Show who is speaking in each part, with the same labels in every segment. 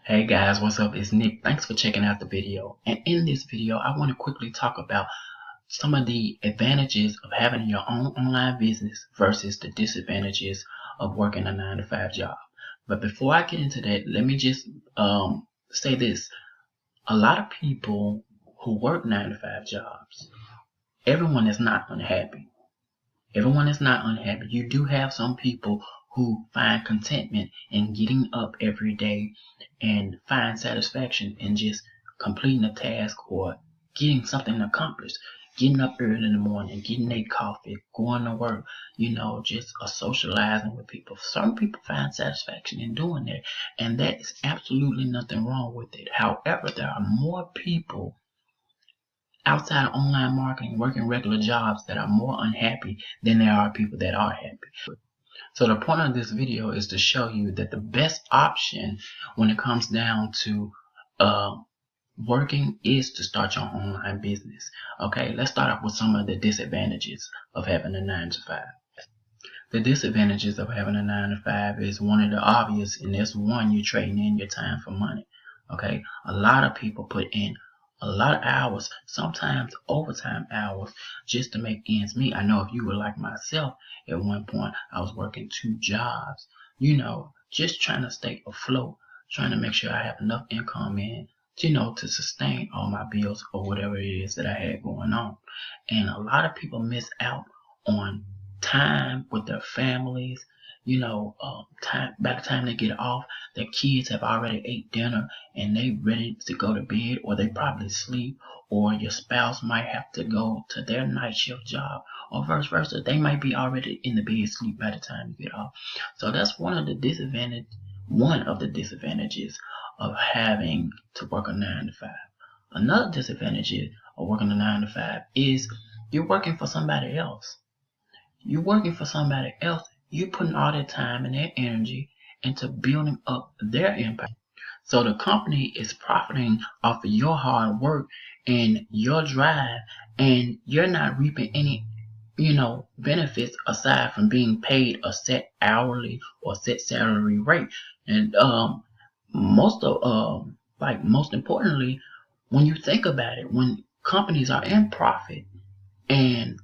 Speaker 1: Hey guys, what's up? It's Nick. Thanks for checking out the video. And in this video, I want to quickly talk about some of the advantages of having your own online business versus the disadvantages of working a 9-to-5 job. But before I get into that, let me just say this. A lot of people who work 9-to-5 jobs, everyone is not unhappy. Everyone is not unhappy. You do have some people who find contentment in getting up every day and find satisfaction in just completing a task or getting something accomplished. Getting up early in the morning, getting their coffee, going to work, just socializing with people. Some people find satisfaction in doing that, and that is absolutely nothing wrong with it. However, there are more people outside of online marketing working regular jobs that are more unhappy than there are people that are happy. So the point of this video is to show you that the best option when it comes down to working is to start your online business. Okay, let's start off with some of the disadvantages of having a 9-to-5. The disadvantages of having a 9-to-5 is one of the obvious, and that's one, you're trading in your time for money. Okay, a lot of people put in a lot of hours, sometimes overtime hours, just to make ends meet. I know if you were like myself, at one point I was working 2 jobs, just trying to stay afloat, trying to make sure I have enough income in, to sustain all my bills or whatever it is that I had going on. And a lot of people miss out on time with their families. Time by the time they get off, their kids have already ate dinner and they ready to go to bed, or they probably sleep, or your spouse might have to go to their night shift job, or vice versa. They might be already in the bed sleep by the time you get off. So that's one of the disadvantages of having to work a 9-to-5. Another disadvantage of working a 9-to-5 is you're working for somebody else. You're working for somebody else. You're putting all that time and that energy into building up their empire. So the company is profiting off of your hard work and your drive, and you're not reaping any, benefits aside from being paid a set hourly or set salary rate. And most importantly, when you think about it, when companies are in profit and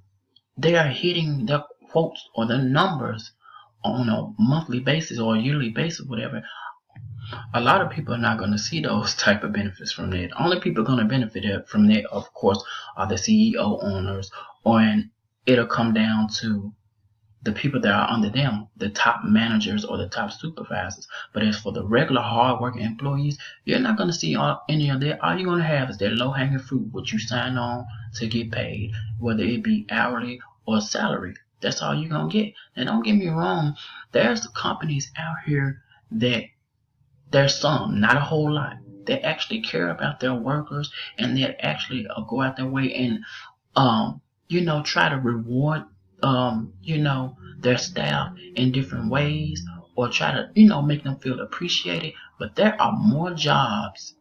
Speaker 1: they are hitting their quotes or their numbers on a monthly basis or a yearly basis, whatever, a lot of people are not going to see those type of benefits from that. Only people going to benefit from that, of course, are the CEO owners, and it'll come down to the people that are under them, the top managers or the top supervisors. But as for the regular hard-working employees, you're not going to see any of that. All you're going to have is that low-hanging fruit, what you sign on to get paid, whether it be hourly or salary. That's all you're going to get. And don't get me wrong, there's companies out here that there's some, not a whole lot, that actually care about their workers and that actually go out their way and try to reward their staff in different ways, or try to make them feel appreciated. But there are more jobs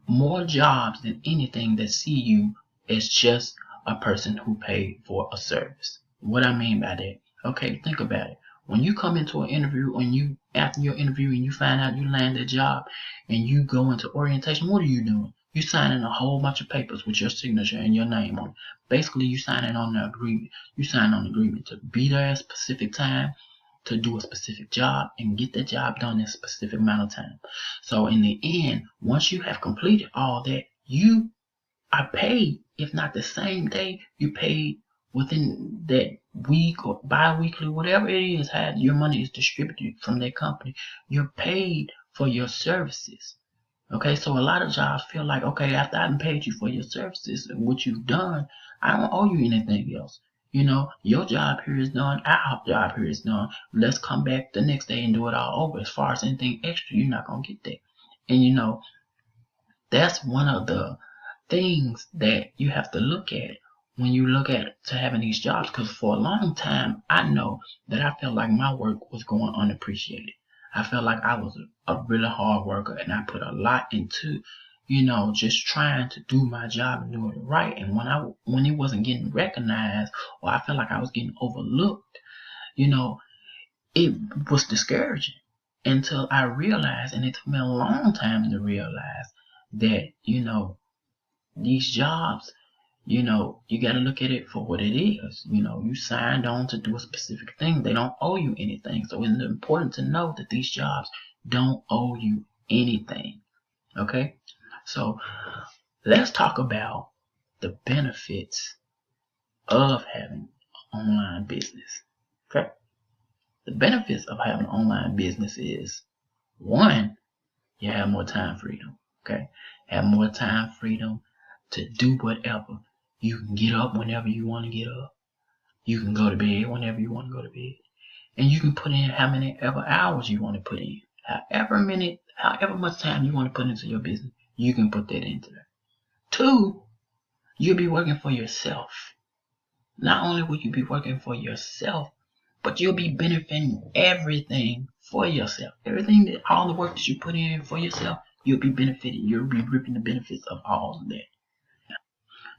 Speaker 1: than anything that see you as just a person who paid for a service. What I mean by that, okay, think about it. When you come into an interview and after your interview and you find out you land a job and you go into orientation, what are you doing? You signing a whole bunch of papers with your signature and your name on it. Basically, you signing on the agreement. You sign on the agreement to be there at a specific time, to do a specific job, and get that job done in a specific amount of time. So in the end, once you have completed all that, you are paid, if not the same day, you paid within that week or bi-weekly, whatever it is, how your money is distributed from that company. You're paid for your services. Okay, so a lot of jobs feel like, okay, after I've paid you for your services and what you've done, I don't owe you anything else. Your job here is done, our job here is done. Let's come back the next day and do it all over. As far as anything extra, you're not going to get that. And that's one of the things that you have to look at when you look at to having these jobs. Because for a long time, I know that I felt like my work was going unappreciated. I felt like I was a really hard worker, and I put a lot into, just trying to do my job and do it right. And when it wasn't getting recognized, or I felt like I was getting overlooked, it was discouraging. until I realized, and it took me a long time to realize that, these jobs, you got to look at it for what it is. You signed on to do a specific thing. They don't owe you anything. So it's important to know that these jobs don't owe you anything. Okay? So let's talk about the benefits of having online business. Okay? The benefits of having online business is, one, you have more time freedom. Okay? Have more time freedom to do whatever. You can get up whenever you want to get up. You can go to bed whenever you want to go to bed. And you can put in how many ever hours you want to put in. However much time you want to put into your business, you can put that into there. Two, you'll be working for yourself. Not only will you be working for yourself, but you'll be benefiting everything for yourself. All the work that you put in for yourself, you'll be benefiting. You'll be reaping the benefits of all of that.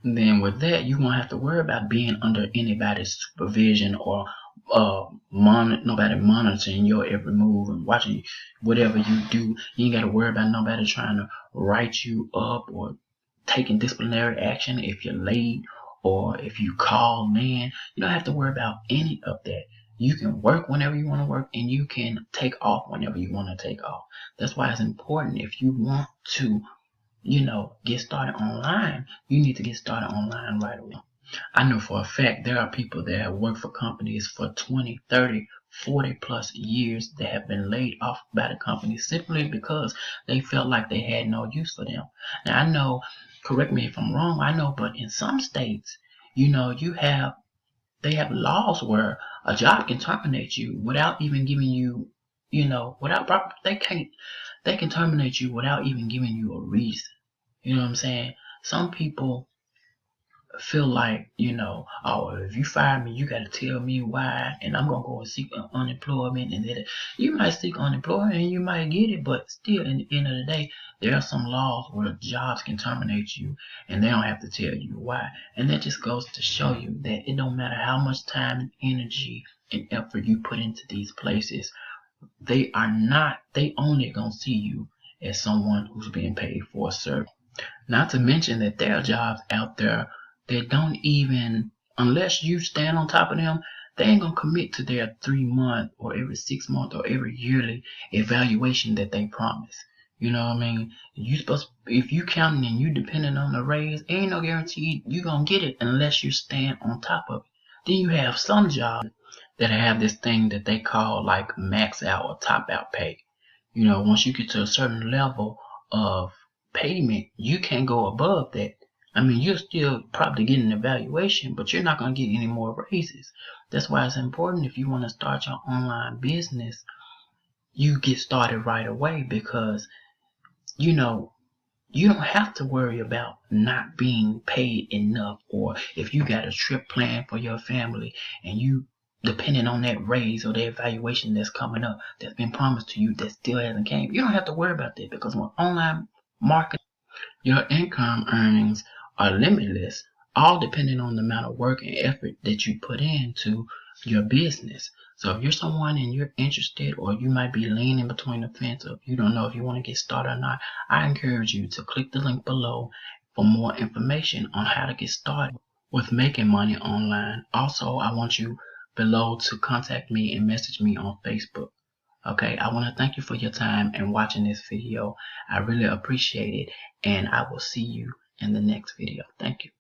Speaker 1: And then with that, you won't have to worry about being under anybody's supervision or nobody monitoring your every move and watching whatever you do. You ain't got to worry about nobody trying to write you up or taking disciplinary action if you're late or if you call in. You don't have to worry about any of that. You can work whenever you want to work, and you can take off whenever you want to take off. That's why it's important, if you want to get started online, you need to get started online right away. I know for a fact there are people that have worked for companies for 20, 30, 40 plus years that have been laid off by the company simply because they felt like they had no use for them. Now I know, correct me if I'm wrong, I know, but in some states, they have laws where a job can terminate you without even giving you, they can terminate you without even giving you a reason. You know what I'm saying? Some people feel like, oh, if you fire me, you got to tell me why, and I'm going to go and seek unemployment. And then you might seek unemployment and you might get it, but still, in the end of the day, there are some laws where jobs can terminate you and they don't have to tell you why. And that just goes to show you that it don't matter how much time and energy and effort you put into these places, they only going to see you as someone who's being paid for a service. Not to mention that there are jobs out there that don't even, unless you stand on top of them, they ain't gonna commit to their 3-month or every 6-month or every yearly evaluation that they promise. You know what I mean? If you counting and you depending on the raise, ain't no guarantee you gonna get it unless you stand on top of it. Then you have some jobs that have this thing that they call like max out or top out pay. Once you get to a certain level of payment, you can't go above that. I mean, you're still probably getting an evaluation, but you're not going to get any more raises. That's why it's important, if you want to start your online business, you get started right away, because you don't have to worry about not being paid enough, or if you got a trip planned for your family and you depending on that raise or the evaluation that's coming up that's been promised to you that still hasn't came. You don't have to worry about that, because when online marketing, your income earnings are limitless, all depending on the amount of work and effort that you put into your business. So if you're someone and you're interested, or you might be leaning between the fence, or if you don't know if you want to get started or not, I encourage you to click the link below for more information on how to get started with making money online. Also, I want you below to contact me and message me on Facebook. Okay, I want to thank you for your time and watching this video. I really appreciate it, and I will see you in the next video. Thank you.